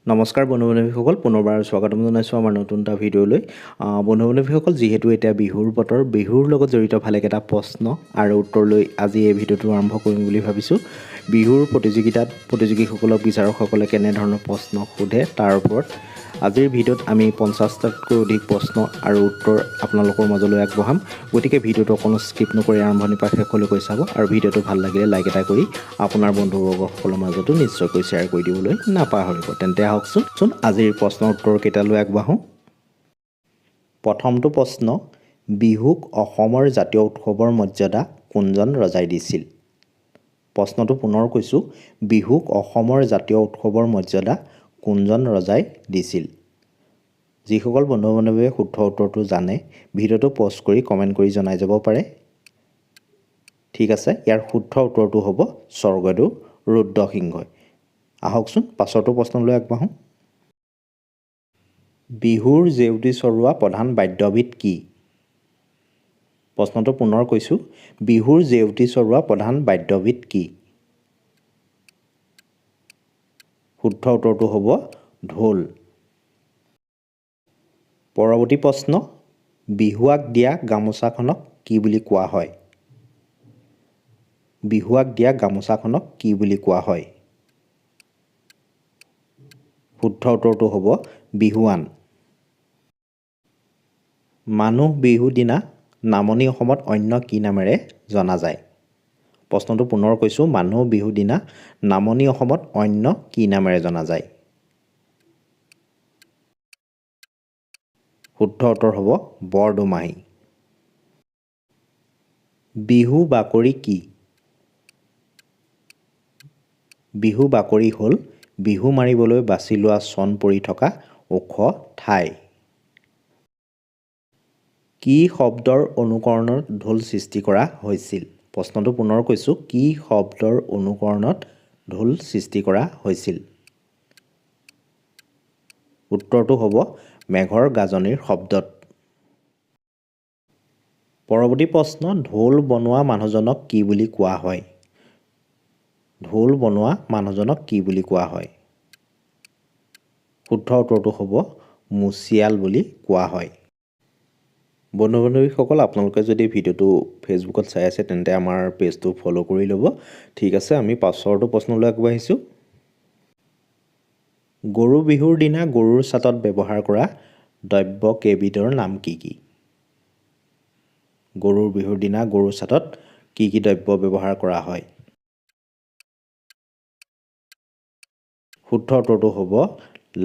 নমস্কাৰ বন্ধু-বান্ধৱীসকল, পুনৰবাৰ স্বাগতম জনাইছোঁ আমাৰ নতুন এটা ভিডিঅ'লৈ। বন্ধু-বান্ধৱীসকল, যিহেতু এতিয়া বিহুৰ বতৰ, বিহুৰ লগত জড়িত ভালেকেইটা প্ৰশ্ন আৰু উত্তৰ লৈ আজি এই ভিডিঅ'টো আৰম্ভ কৰিম বুলি ভাবিছোঁ। বিহুৰ প্ৰতিযোগিতাত প্ৰতিযোগীসকলক বিচাৰকসকলে কেনেধৰণৰ প্ৰশ্ন সোধে তাৰ ওপৰত আজিৰ ভিডিঅ'ত আমি 50টাতকৈ অধিক প্ৰশ্ন আৰু উত্তৰ আপোনালোকৰ মাজলৈ আগবঢ়াম। গতিকে ভিডিঅ'টো অকণো স্কিপ নকৰি আৰম্ভণিৰ পৰা শেষলৈকৈ চাব আৰু ভিডিঅ'টো ভাল লাগিলে লাইক এটা কৰি আপোনাৰ বন্ধুবৰ্গসকলৰ মাজতো নিশ্চয়কৈ শ্বেয়াৰ কৰি দিবলৈ নাপাহৰিব। তেন্তে আহকচোন আজিৰ প্ৰশ্ন উত্তৰকেইটালৈ আগবাঢ়োঁ। প্ৰথমটো প্ৰশ্ন, বিহুক অসমৰ জাতীয় উৎসৱৰ মৰ্যাদা কোনজন ৰজাই দিছিল? প্ৰশ্নটো পুনৰ কৈছোঁ, বিহুক অসমৰ জাতীয় উৎসৱৰ মৰ্যাদা কোনজন ৰজাই দিছিল? যিসকল বন্ধু-বান্ধৱীয়ে শুদ্ধ উত্তৰটো জানে ভিডিঅ'টো পজ কৰি কমেণ্ট কৰি জনাই যাব পাৰে। ঠিক আছে, ইয়াৰ শুদ্ধ উত্তৰটো হ'ব স্বৰ্গদেউ ৰুদ্ৰসিংহই। আহকচোন পাছৰটো প্ৰশ্নলৈ আগবাঢ়োঁ। বিহুৰ জেউতি চৰোৱা প্ৰধান বাদ্যবিধ কি? প্ৰশ্নটো পুনৰ কৈছোঁ, বিহুৰ জেউতি চৰোৱা প্ৰধান বাদ্যবিধ কি? শুদ্ধ উত্তৰটো হ'ব ঢোল। পৰৱৰ্তী প্ৰশ্ন, বিহুৱাক দিয়া গামোচাখনক কি বুলি কোৱা হয়? বিহুৱাক দিয়া গামোচাখনক কি বুলি কোৱা হয়? শুদ্ধ উত্তৰটো হ'ব বিহুৱান। মানুহ বিহুৰ দিনা নামনি অসমত অন্য কি নামেৰে জনা যায়? প্ৰশ্নটো পুনৰ কৈছোঁ, মানুহ বিহুৰ দিনা নামনি অসমত অন্য কি নামেৰে জনা যায়? শুদ্ধ উত্তৰ হ'ব বৰদুমাহী। বিহু বাকৰি কি? বিহু বাকৰি হ'ল বিহু মাৰিবলৈ বাছি লোৱা চন পৰি থকা ওখ ঠাই। কি শব্দৰ অনুকৰণত ঢোল সৃষ্টি কৰা হৈছিল? প্ৰশ্নটো পুনৰ কৈছোঁ, কি শব্দৰ অনুকৰণত ঢোল সৃষ্টি কৰা হৈছিল? উত্তৰটো হ'ব মেঘৰ গাজনিৰ শব্দত। পৰৱৰ্তী প্ৰশ্ন, ঢোল বনোৱা মানুহজনক কি বুলি কোৱা হয়? ঢোল বনোৱা মানুহজনক কি বুলি কোৱা হয়? শুদ্ধ উত্তৰটো হ'ব মুচিয়াল বুলি কোৱা হয়। বন্ধু-বান্ধৱীসকল, আপোনালোকে যদি ভিডিঅ'টো ফেচবুকত চাই আছে তেন্তে আমাৰ পেজটো ফ'ল' কৰি ল'ব। ঠিক আছে, আমি পাছৰটো প্ৰশ্নলৈ আগবাঢ়িছোঁ। গৰু বিহুৰ দিনা গৰুৰ ছাটত ব্যৱহাৰ কৰা দ্ৰব্য কেইবিধৰ নাম কি কি? গৰুৰ বিহুৰ দিনা গৰুৰ ছাটত কি কি দ্ৰব্য ব্যৱহাৰ কৰা হয়? শুদ্ধ উত্তৰটো হ'ব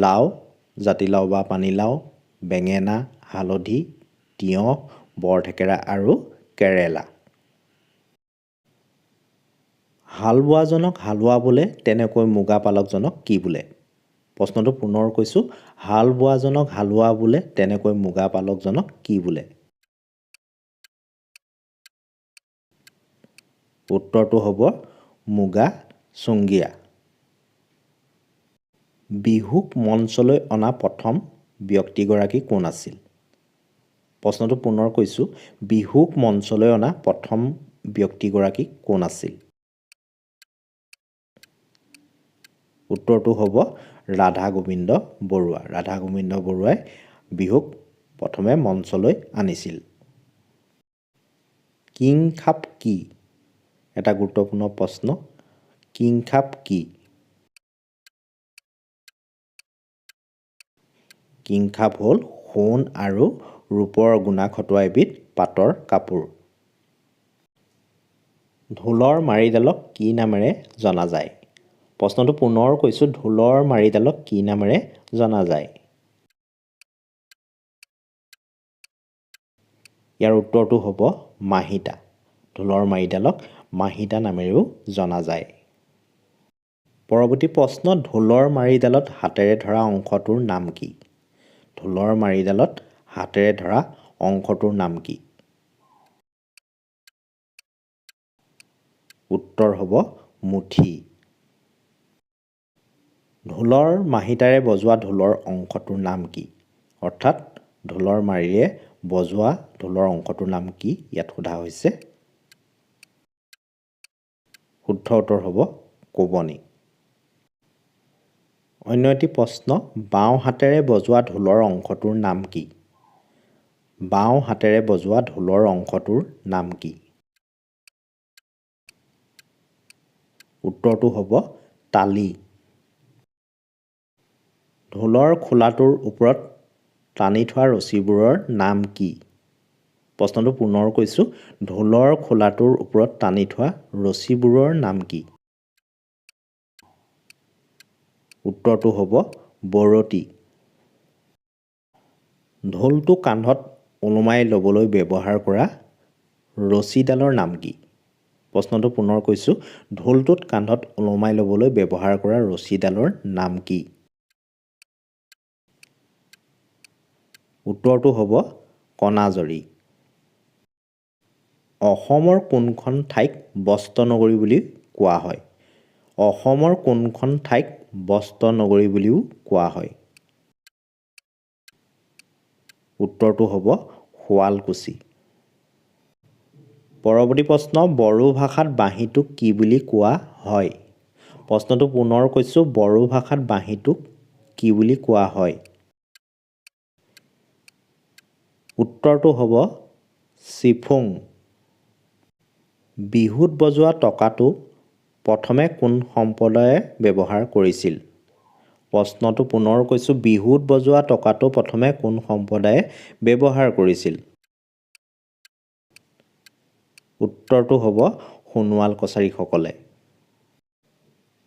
লাও, জাতিলাও বা পানীলাও, বেঙেনা, হালধি, তিয়ঁহ, বৰথেকেৰা আৰু কেৰেলা। হাল বোৱাজনক হালোৱা বোলে, তেনেকৈ মুগা পালকজনক কি বোলে? প্ৰশ্নটো পুনৰ কৈছোঁ, হাল বোৱাজনক হালোৱা বোলে, তেনেকৈ মুগা পালকজনক কি বোলে? উত্তৰটো হ'ব মুগা চুংগীয়া। বিহুক মঞ্চলৈ অনা প্ৰথম ব্যক্তিগৰাকী কোন আছিল? প্ৰশ্নটো পুনৰ কৈছোঁ, বিহুক মঞ্চলৈ অনা প্ৰথম ব্যক্তিগৰাকী কোন আছিল? উত্তৰটো হ'ব ৰাধা গোবিন্দ বৰুৱা। ৰাধা গোবিন্দ বৰুৱাই বিহুক প্ৰথমে মঞ্চলৈ আনিছিল। কিংখাপ কি? এটা গুৰুত্বপূৰ্ণ প্ৰশ্ন। কিংখাপ কি? কিংখাপ হ'ল সোণ আৰু ৰূপৰ গুণা খটোৱা এবিধ পাটৰ কাপোৰ। ঢোলৰ মাৰিডালক কি নামেৰে জনা যায়? প্ৰশ্নটো পুনৰ কৈছোঁ, ঢোলৰ মাৰিডালক কি নামেৰে জনা যায়? ইয়াৰ উত্তৰটো হ'ব মাহিতা। ঢোলৰ মাৰিডালক মাহিতা নামেৰেও জনা যায়। পৰৱৰ্তী প্ৰশ্ন, ঢোলৰ মাৰিডালত হাতেৰে ধৰা অংশটোৰ নাম কি? ঢোলৰ মাৰিডালত হাতেৰে ধৰা অংশটোৰ নাম কি? উত্তৰ হ'ব মুঠি। ঢোলৰ মাহিতাৰে বজোৱা ঢোলৰ অংশটোৰ নাম কি? অৰ্থাৎ ঢোলৰ মাৰিৰে বজোৱা ঢোলৰ অংশটোৰ নাম কি ইয়াত সোধা হৈছে। শুদ্ধ উত্তৰ হ'ব কোবনী। অন্য এটি প্ৰশ্ন, বাওঁ হাতেৰে বজোৱা ঢোলৰ অংশটোৰ নাম কি? বাওঁ হাতেৰে বজোৱা ঢোলৰ অংশটোৰ নাম কি? উত্তৰটো হ'ব তালি। ঢোলৰ খোলাটোৰ ওপৰত টানি থোৱা ৰছীবোৰৰ নাম কি? প্ৰশ্নটো পুনৰ কৈছোঁ, ঢোলৰ খোলাটোৰ ওপৰত টানি থোৱা ৰছীবোৰৰ নাম কি? উত্তৰটো হ'ব বৰতী। ঢোলটো কান্ধত ওলোমাই ল'বলৈ ব্যৱহাৰ কৰা ৰছীডালৰ নাম কি? প্ৰশ্নটো পুনৰ কৈছোঁ, ঢোলটোত কান্ধত ওলোমাই ল'বলৈ ব্যৱহাৰ কৰা ৰছীডালৰ নাম কি? উত্তৰটো হ'ব কণাজৰী। অসমৰ কোনখন ঠাইক বস্ত্ৰ নগৰী বুলি কোৱা হয়? অসমৰ কোনখন ঠাইক বস্ত্ৰ নগৰী বুলিও কোৱা হয়? উত্তৰটো হ'ব শুৱালকুছি। পৰৱৰ্তী প্ৰশ্ন, বড়ো ভাষাত বাঁহীটোক কি বুলি কোৱা হয়? প্ৰশ্নটো পুনৰ কৈছোঁ, বড়ো ভাষাত বাঁহীটোক কি বুলি কোৱা হয়? উত্তৰটো হ'ব চিফুং। বিহুত বজোৱা টকাটো প্ৰথমে কোন সম্প্ৰদায়ে ব্যৱহাৰ কৰিছিল? প্ৰশ্নটো পুনৰ কৈছোঁ, বিহুত বজোৱা টকাটো প্ৰথমে কোন সম্প্ৰদায়ে ব্যৱহাৰ কৰিছিল? উত্তৰটো হ'ব সোণোৱাল কছাৰীসকলে।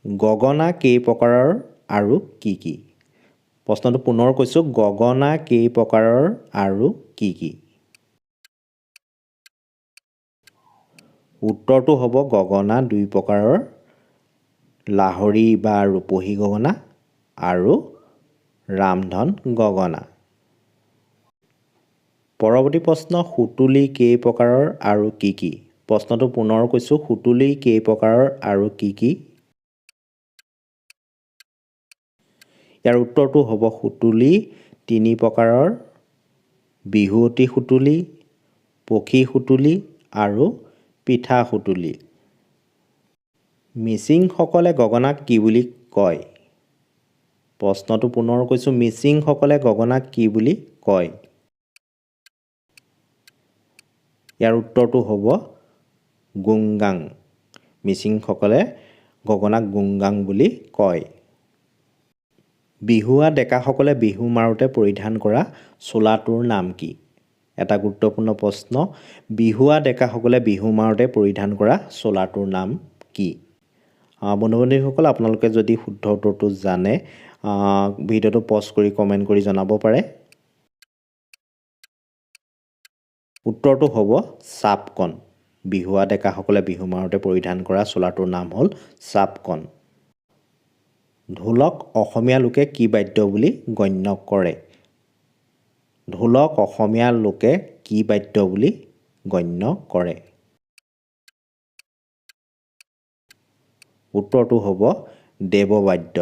গগনা কেই প্ৰকাৰৰ আৰু কি কি? প্ৰশ্নটো পুনৰ কৈছোঁ, গগনা কেই প্ৰকাৰৰ আৰু কি কি? উত্তৰটো হ'ব গগনা দুই প্ৰকাৰৰ, লাহৰী বা ৰূপহী গগনা আৰু ৰামধন গগনা। পৰৱৰ্তী প্ৰশ্ন, সুতুলি কেই প্ৰকাৰৰ আৰু কি কি? প্ৰশ্নটো পুনৰ কৈছোঁ, সুতুলি কেই প্ৰকাৰৰ আৰু কি কি? ইয়াৰ উত্তৰটো হ'ব সুতুলি তিনি প্ৰকাৰৰ, বিহুৱতী সুতুলি, পখী সুতুলি আৰু পিঠা সুতুলি। মিচিংসকলে গগনাক কি বুলি কয়? প্ৰশ্নটো পুনৰ কৈছোঁ, মিচিংসকলে গগনাক কি বুলি কয়? ইয়াৰ উত্তৰটো হ'ব গুংগাং। মিচিংসকলে গগনাক গুংগাং বুলি কয়। বিহুৱা ডেকাসকলে বিহু মাৰোঁতে পৰিধান কৰা চোলাটোৰ নাম কি? এটা গুৰুত্বপূৰ্ণ প্ৰশ্ন, বিহুৱা ডেকাসকলে বিহু মাৰোঁতে পৰিধান কৰা চোলাটোৰ নাম কি? বন্ধু-বান্ধৱীসকল, আপোনালোকে যদি শুদ্ধ উত্তৰটো জানে ভিডিঅ'টো পজ কৰি কমেণ্ট কৰি জনাব পাৰে। উত্তৰটো হ'ব চাপকন। বিহুৱা ডেকাসকলে বিহু মাৰোঁতে পৰিধান কৰা চোলাটোৰ নাম হ'ল চাপকন। ঢোলক অসমীয়া লোকে কি বাদ্য বুলি গণ্য কৰে? ঢোলক অসমীয়া লোকে কি বাদ্য বুলি গণ্য কৰে? উত্তৰটো হ'ব দেৱবাদ্য।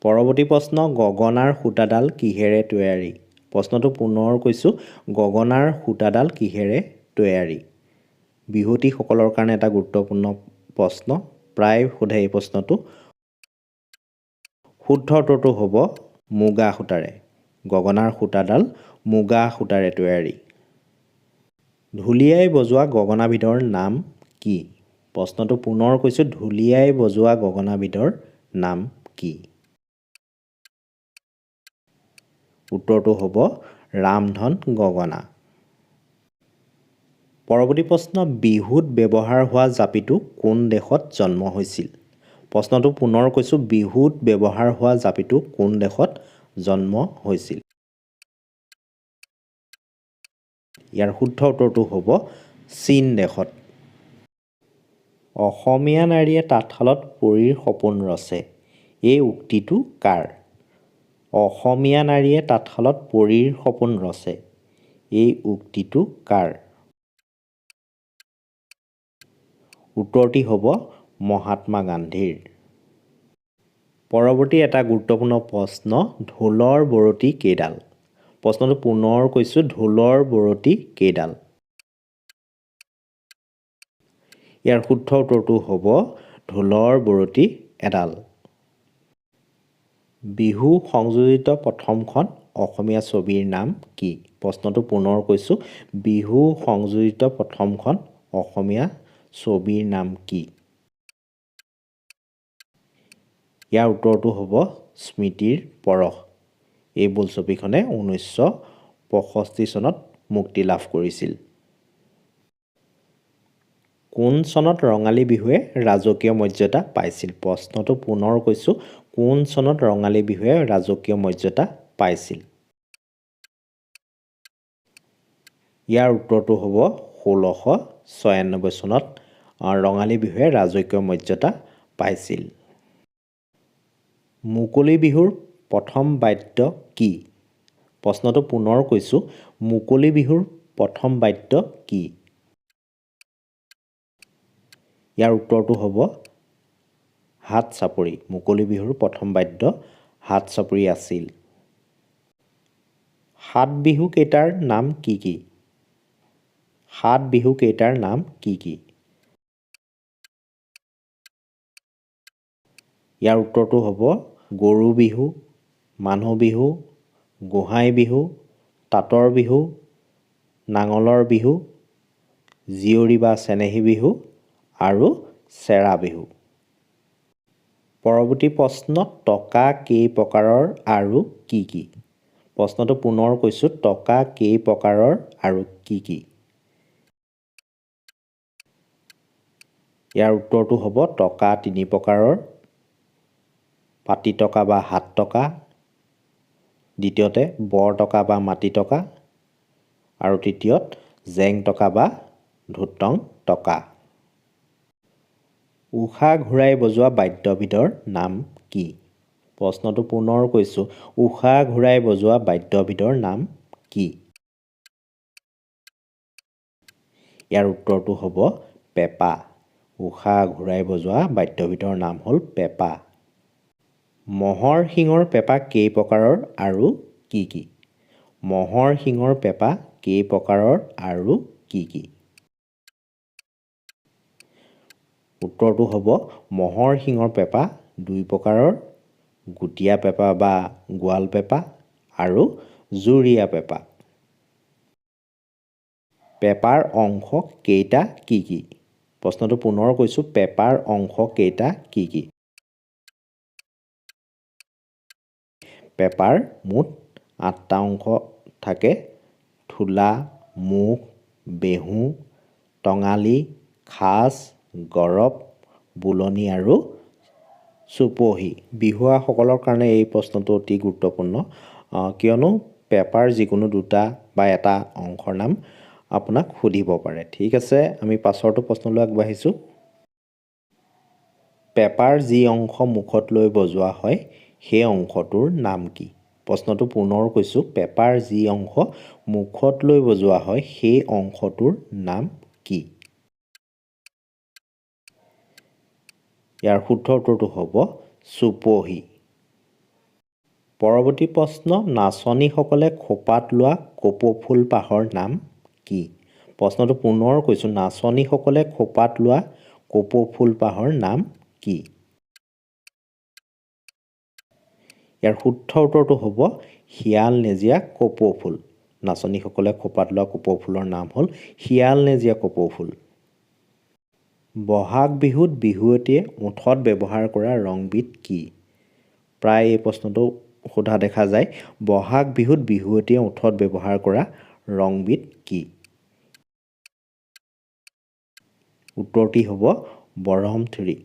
পৰৱৰ্তী প্ৰশ্ন, গগনাৰ সূতাডাল কিহেৰে তৈয়াৰী? প্ৰশ্নটো পুনৰ কৈছোঁ, গগনাৰ সূতাডাল কিহেৰে তৈয়াৰী? বিহুৱতীসকলৰ কাৰণে এটা গুৰুত্বপূৰ্ণ প্ৰশ্ন, প্ৰায় সোধে এই প্ৰশ্নটো। শুদ্ধ উত্তৰটো হ'ব মুগা সূতাৰে। গগনাৰ সূতাডাল মুগা সূতাৰে তৈয়াৰী। ঢুলীয়াই বজোৱা গগনাবিধৰ নাম কি? প্ৰশ্নটো পুনৰ কৈছোঁ, ঢুলীয়াই বজোৱা গগনাবিধৰ নাম কি? উত্তৰটো হ'ব ৰামধন গগনা। পৰৱৰ্তী প্ৰশ্ন, বিহুত ব্যৱহাৰ হোৱা জাপিটো কোন দেশত জন্ম হৈছিল? প্ৰশ্নটো পুনৰ কৈছোঁ, বিহুত ব্যৱহাৰ হোৱা জাপিটো কোন দেশত জন্ম হৈছিল? ইয়াৰ শুদ্ধ উত্তৰটো হ'ব চীন দেশত। অসমীয়া নাৰীয়ে তাঁতশালত পৰীৰ সপোন ৰচে, এই উক্তিটো কাৰ? অসমীয়া নাৰীয়ে তাঁতশালত পৰীৰ সপোন ৰচে, এই উক্তিটো কাৰ? উত্তৰটি হ'ব মহাত্মা গান্ধীৰ। পৰৱৰ্তী এটা গুৰুত্বপূৰ্ণ প্ৰশ্ন, ঢোলৰ বৰতী কেইডাল? প্ৰশ্নটো পুনৰ কৈছোঁ, ঢোলৰ বৰতী কেইডাল? ইয়াৰ শুদ্ধ উত্তৰটো হ'ব ঢোলৰ বৰতী এডাল। বিহু সংযোজিত প্ৰথমখন অসমীয়া ছবিৰ নাম কি? প্ৰশ্নটো পুনৰ কৈছোঁ, বিহু সংযোজিত প্ৰথমখন অসমীয়া ছবিৰ নাম কি? ইয়াৰ উত্তৰটো হ'ব স্মৃতিৰ পৰশ। এই বোলছবিখনে 1965 চনত মুক্তি লাভ কৰিছিল। কোন চনত ৰঙালী বিহুৱে ৰাজকীয় মৰ্যাদা পাইছিল? প্ৰশ্নটো পুনৰ কৈছোঁ, কোন চনত ৰঙালী বিহুৱে ৰাজকীয় মৰ্যাদা পাইছিল? ইয়াৰ উত্তৰটো হ'ব 1696 চনত ৰঙালী বিহুৱে ৰাজকীয় মৰ্যাদা পাইছিল। মুকলি বিহুৰ প্ৰথম বাদ্য কি? প্ৰশ্নটো পুনৰ কৈছোঁ, মুকলি বিহুৰ প্ৰথম বাদ্য কি? ইয়াৰ উত্তৰটো হ'ব হাত চাপৰি। মুকলি বিহুৰ প্ৰথম বাদ্য হাত চাপৰি আছিল। সাত বিহু কেইটাৰ নাম কি কি? সাত বিহু কেইটাৰ নাম কি কি? ইয়াৰ উত্তৰটো হ'ব গৰু বিহু, মানুহ বিহু, গোহাঁই বিহু, তাঁতৰ বিহু, নাঙলৰ বিহু, জীয়ৰী বা চেনেহী বিহু আৰু চেৰা বিহু। পৰৱৰ্তী প্ৰশ্ন, টকা কেই প্ৰকাৰৰ আৰু কি কি? প্ৰশ্নটো পুনৰ কৈছোঁ, টকা কেই প্ৰকাৰৰ আৰু কি কি? ইয়াৰ উত্তৰটো হ'ব টকা 3 প্ৰকাৰৰ। পাতি টকা বা হাত টকা, দ্বিতীয়তে বৰ টকা বা মাটি টকা, আৰু তৃতীয়ত জেং টকা বা ধুত্তং টকা। উষা ঘূৰাই বজোৱা বাদ্যবিধৰ নাম কি? প্ৰশ্নটো পুনৰ কৈছোঁ, উষা ঘূৰাই বজোৱা বাদ্যবিধৰ নাম কি? ইয়াৰ উত্তৰটো হ'ব পেঁপা। উষা ঘূৰাই বজোৱা বাদ্যবিধৰ নাম হ'ল পেঁপা। ম'হৰ শিঙৰ পেঁপা কেই প্ৰকাৰৰ আৰু কি কি? ম'হৰ শিঙৰ পেঁপা কেই প্ৰকাৰৰ আৰু কি কি? উত্তৰটো হ'ব ম'হৰ শিঙৰ পেঁপা 2 প্ৰকাৰৰ, গুটীয়া পেঁপা বা গোৱাল পেঁপা আৰু জুৰীয়া পেঁপা। পেঁপাৰ অংশ কেইটা কি কি? প্ৰশ্নটো পুনৰ কৈছোঁ, পেঁপাৰ অংশ কেইটা কি কি? পেঁপাৰ মুঠ 8টা অংশ থাকে। থোলা, মুখ, বেহু, টঙালি, খাচ, গৰপ, বুলনি আৰু চুপহী। বিহুৱাসকলৰ কাৰণে এই প্ৰশ্নটো অতি গুৰুত্বপূৰ্ণ, কিয়নো পেঁপাৰ যিকোনো 2টা বা এটা অংশৰ নাম আপোনাক সুধিব পাৰে। ঠিক আছে, আমি পাছৰটো প্ৰশ্নলৈ আগবাঢ়িছোঁ। পেঁপাৰ যি অংশ মুখত লৈ বজোৱা হয় সেই অংশটোৰ নাম কি? প্ৰশ্নটো পুনৰ কৈছোঁ, পেঁপাৰ যি অংশ মুখত লৈ বজোৱা হয় সেই অংশটোৰ নাম কি? ইয়াৰ শুদ্ধ উত্তৰটো হ'ব চুপহী। পৰৱৰ্তী প্ৰশ্ন, নাচনীসকলে খোপাত লোৱা কপৌফুলপাহৰ নাম কি? প্ৰশ্নটো পুনৰ কৈছোঁ, নাচনীসকলে খোপাত লোৱা কপৌফুলপাহৰ নাম কি? ইয়াৰ শুদ্ধ উত্তৰটো হ'ব শিয়াল নেজীয়া কপৌফুল। নাচনীসকলে খোপাত লোৱা কপৌফুলৰ নাম হ'ল শিয়াল নেজীয়া কপৌফুল। বহাগ বিহুত বিহুৱতীয়ে ওঠত ব্যৱহাৰ কৰা ৰংবিধ কি? প্ৰায় এই প্ৰশ্নটো সোধা দেখা যায়। বহাগ বিহুত বিহুৱতীয়ে ওঠত ব্যৱহাৰ কৰা ৰংবিধ কি? উত্তৰটি হ'ব বৰহমথুৰি।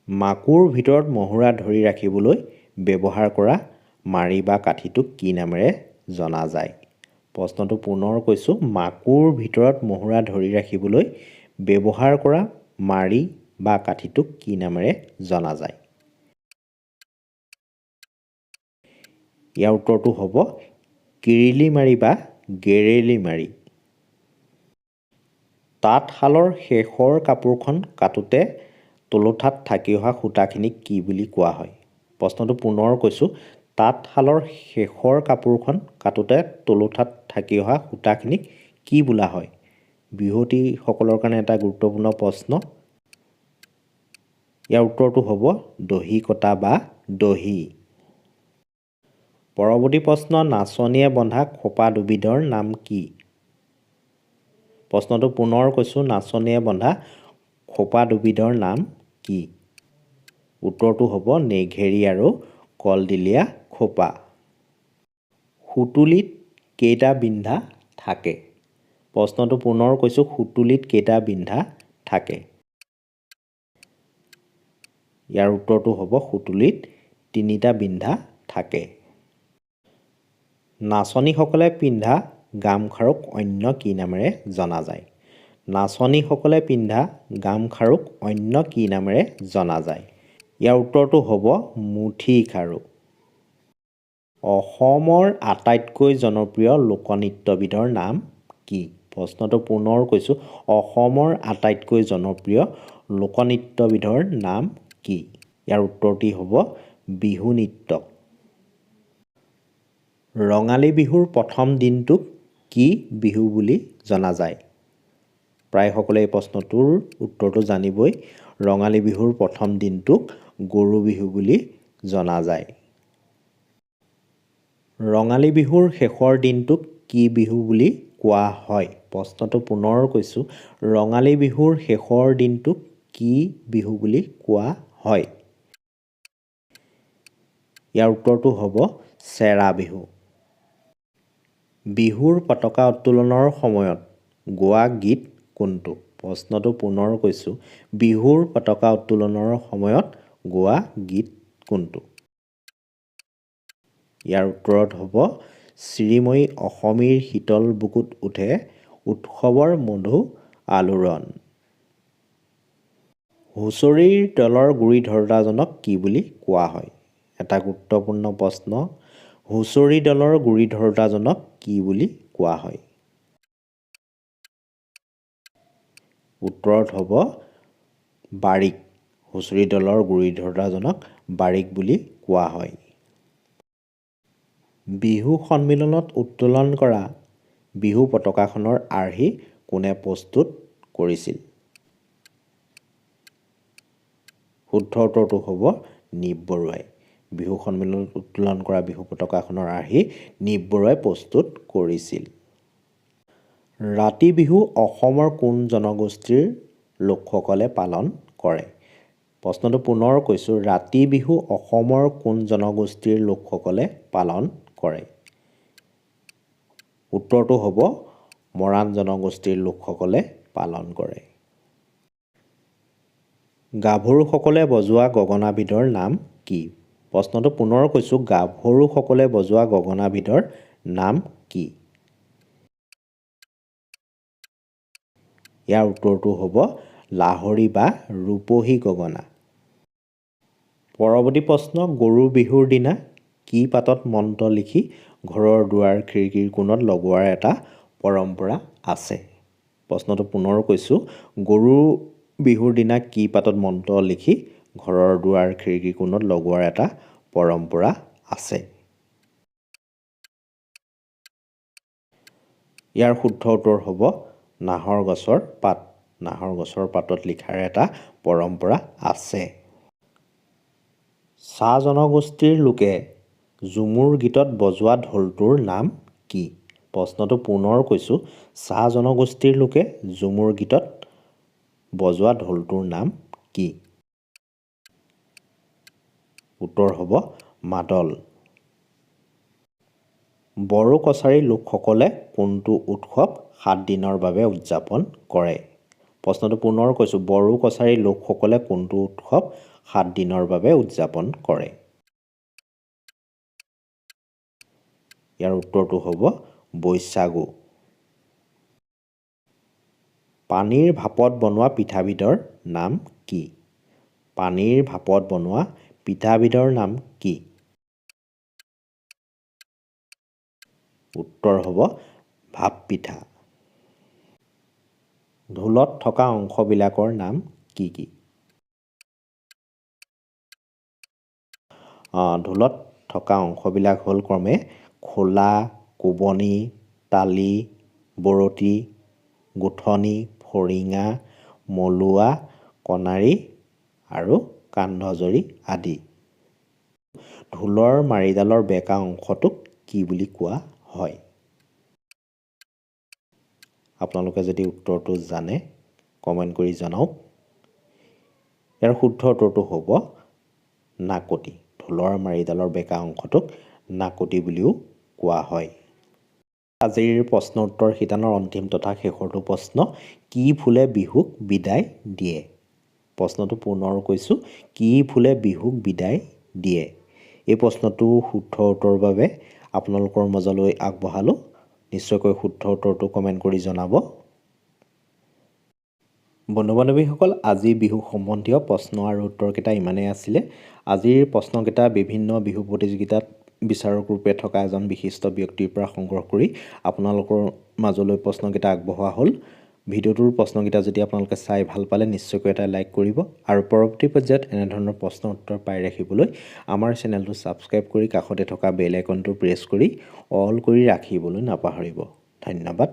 মাকুৰ ভিতৰত মহুৰা ধৰি ৰাখিবলৈ ব্যৱহাৰ কৰা মাৰি বা কাঠিটোক কি নামেৰে জনা যায়? প্ৰশ্নটো পুনৰ কৈছোঁ, মাকুৰ ভিতৰত মহুৰা ধৰি ৰাখিবলৈ ব্যৱহাৰ কৰা মাৰি বা কাঠিটোক কি নামেৰে জনা যায়? ইয়াৰ উত্তৰটো হ'ব কিৰিলি মাৰি বা গেৰেলি মাৰি। তাঁতশালৰ শেষৰ কাপোৰখন কাটোতে তলুঠাত থাকি অহা সূতাখিনিক কি বুলি কোৱা হয়? প্ৰশ্নটো পুনৰ কৈছোঁ, তাঁতশালৰ শেষৰ কাপোৰখন কাটোতে তলুঠাত থাকি অহা সূতাখিনিক কি বোলা হয়? বিহুৱতীসকলৰ কাৰণে এটা গুৰুত্বপূৰ্ণ প্ৰশ্ন। ইয়াৰ উত্তৰটো হ'ব দহি কটা বা দহি। পৰৱৰ্তী প্ৰশ্ন, নাচনীয়ে বন্ধা খোপা দুবিধৰ নাম কি? প্ৰশ্নটো পুনৰ কৈছোঁ, নাচনীয়ে বন্ধা খোপা দুবিধৰ নাম কি? উত্তৰটো হ'ব নেঘেৰি আৰু কলদিলীয়া খোপা। সুতুলিত কেইটা বিন্ধা থাকে? প্ৰশ্নটো পুনৰ কৈছোঁ, সুতুলিত কেইটা বিন্ধা থাকে? ইয়াৰ উত্তৰটো হ'ব সুতুলিত 3টা বিন্ধা থাকে। নাচনীসকলে পিন্ধা গামখাৰুক অন্য কি নামেৰে জনা যায়? নাচনীসকলে পিন্ধা গামখাৰুক অন্য কি নামেৰে জনা যায়? ইয়াৰ উত্তৰটো হ'ব মুঠি খাৰু। অসমৰ আটাইতকৈ জনপ্ৰিয় লোকনৃত্যবিধৰ নাম কি? প্ৰশ্নটো পুনৰ কৈছোঁ, অসমৰ আটাইতকৈ জনপ্ৰিয় লোকনৃত্যবিধৰ নাম কি? ইয়াৰ উত্তৰটি হ'ব বিহু নৃত্য। ৰঙালী বিহুৰ প্ৰথম দিনটোক কি বিহু বুলি জনা যায়? প্ৰায় সকলোৱে এই প্ৰশ্নটোৰ উত্তৰটো জানিবই। ৰঙালী বিহুৰ প্ৰথম দিনটোক গৰু বিহু বুলি জনা যায়। ৰঙালী বিহুৰ শেষৰ দিনটোক কি বিহু বুলি কোৱা হয়? প্ৰশ্নটো পুনৰ কৈছোঁ, ৰঙালী বিহুৰ শেষৰ দিনটোক কি বিহু বুলি কোৱা হয়? ইয়াৰ উত্তৰটো হ'ব চেৰা বিহু। বিহুৰ পতাকা উত্তোলনৰ সময়ত গোৱা গীত কোনটো? প্ৰশ্নটো পুনৰ কৈছোঁ, বিহুৰ পতাকা উত্তোলনৰ সময়ত গোৱা গীত কোনটো? ইয়াৰ উত্তৰত হ'ব শ্ৰীময়ী অসমীৰ শীতল বুকুত উঠে উৎসৱৰ মধু আলোড়ন। হুঁচৰিৰ দলৰ গুৰি ধৰোঁতাজনক কি বুলি কোৱা হয়? এটা গুৰুত্বপূৰ্ণ প্ৰশ্ন। হুঁচৰি দলৰ গুৰি ধৰোঁতাজনক কি বুলি কোৱা হয়? উত্তৰত হ'ব বাৰিক। হুঁচৰি দলৰ গুৰি ধৰোঁতাজনক বাৰিক বুলি কোৱা হয়। বিহু সন্মিলনত উত্তোলন কৰা বিহু পতাকাখনৰ আৰ্হি কোনে প্ৰস্তুত কৰিছিল? শুদ্ধ উত্তৰটো হ'ব নীপ বৰুৱাই। বিহু সন্মিলনত উত্তোলন কৰা বিহু পতাকাখনৰ আৰ্হি নীপ বৰুৱাই প্ৰস্তুত কৰিছিল। ৰাতি বিহু অসমৰ কোন জনগোষ্ঠীৰ লোকসকলে পালন কৰে? প্ৰশ্নটো পুনৰ কৈছোঁ, ৰাতি বিহু অসমৰ কোন জনগোষ্ঠীৰ লোকসকলে পালন কৰে? উত্তৰটো হ'ব মৰাণ জনগোষ্ঠীৰ লোকসকলে পালন কৰে। গাভৰুসকলে বজোৱা গগনাবিধৰ নাম কি? প্ৰশ্নটো পুনৰ কৈছোঁ, গাভৰুসকলে বজোৱা গগনাবিধৰ নাম কি? ইয়াৰ উত্তৰটো হ'ব লাহৰী বা ৰূপহী গগনা। পৰৱৰ্তী প্ৰশ্ন, গৰু বিহুৰ দিনা কি পাতত মন্ত্ৰ লিখি ঘৰৰ দুৱাৰ খিৰিকীৰ কোণত লগোৱাৰ এটা পৰম্পৰা আছে? প্ৰশ্নটো পুনৰ কৈছোঁ, গৰু বিহুৰ দিনা কি পাতত মন্ত্ৰ লিখি ঘৰৰ দুৱাৰ খিৰিকীৰ কোণত লগোৱাৰ এটা পৰম্পৰা আছে? ইয়াৰ শুদ্ধ উত্তৰ হ'ব নাহৰ গছৰ পাত। নাহৰ গছৰ পাতত লিখাৰ এটা পৰম্পৰা আছে। চাহ জনগোষ্ঠীৰ লোকে ঝুমুৰ গীতত বজোৱা ঢোলটোৰ নাম কি? প্ৰশ্নটো পুনৰ কৈছোঁ, চাহ জনগোষ্ঠীৰ লোকে ঝুমুৰ গীতত বজোৱা ঢোলটোৰ নাম কি? উত্তৰ হ'ব মাদল। বড়ো কছাৰী লোকসকলে কোনটো উৎসৱ 7 দিনৰ বাবে উদযাপন কৰে? প্ৰশ্নটো পুনৰ কৈছোঁ, বড়ো কছাৰী লোকসকলে কোনটো উৎসৱ 7 দিনৰ বাবে উদযাপন কৰে? ইয়াৰ উত্তৰটো হ'ব বৈশাগু। পানীৰ ভাপত বনোৱা পিঠাবিধৰ নাম কি? পানীৰ ভাপত বনোৱা পিঠাবিধৰ নাম কি? উত্তৰ হ'ব ভাপ পিঠা। ঢোলত থকা অংশবিলাকৰ নাম কি কি? ঢোলত থকা অংশবিলাক হ'ল ক্ৰমে খোলা, কোবনি, তালি, বৰতি, গোঠনি, ফৰিঙা, মলুৱা, কণাৰী আৰু কান্ধজৰী আদি। ঢোলৰ মাৰিডালৰ বেঁকা অংশটোক কি বুলি কোৱা হয়? আপোনালোকে যদি উত্তৰটো জানে কমেণ্ট কৰি জনাওক। ইয়াৰ শুদ্ধ উত্তৰটো হ'ব নাকতি। ঢোলৰ মাৰিডালৰ বেঁকা অংশটোক নাকতি বুলিও কোৱা হয়। আজিৰ প্ৰশ্ন উত্তৰ শিতানৰ অন্তিম তথা শেষৰটো প্ৰশ্ন, কি ফুলে বিহুক বিদায় দিয়ে? প্ৰশ্নটো পুনৰ কৈছোঁ, কি ফুলে বিহুক বিদায় দিয়ে? এই প্ৰশ্নটো শুদ্ধ উত্তৰৰ বাবে আপোনালোকৰ মাজলৈ আগবঢ়ালোঁ। নিশ্চয়কৈ শুদ্ধ উত্তৰটো কমেণ্ট কৰি জনাব। বন্ধু বান্ধৱীসকল, আজি বিহু সম্বন্ধীয় প্ৰশ্ন আৰু উত্তৰকেইটা ইমানেই আছিলে। আজিৰ প্ৰশ্নকেইটা বিভিন্ন বিহু প্ৰতিযোগিতাত বিচাৰক ৰূপে থকা এজন বিশিষ্ট ব্যক্তিৰ পৰা সংগ্ৰহ কৰি আপোনালোকৰ মাজলৈ প্ৰশ্নকেইটা আগবঢ়োৱা হ'ল। ভিডিঅ'টোৰ প্ৰশ্নকেইটা যদি আপোনালোকে চাই ভাল পালে নিশ্চয়কৈ এটা লাইক কৰিব আৰু পৰৱৰ্তী পৰ্যায়ত এনেধৰণৰ প্ৰশ্ন উত্তৰ পাই ৰাখিবলৈ আমাৰ চেনেলটো ছাবস্ক্ৰাইব কৰি কাষতে থকা বেল আইকনটো প্ৰেছ কৰি অল কৰি ৰাখিবলৈ নাপাহৰিব। ধন্যবাদ।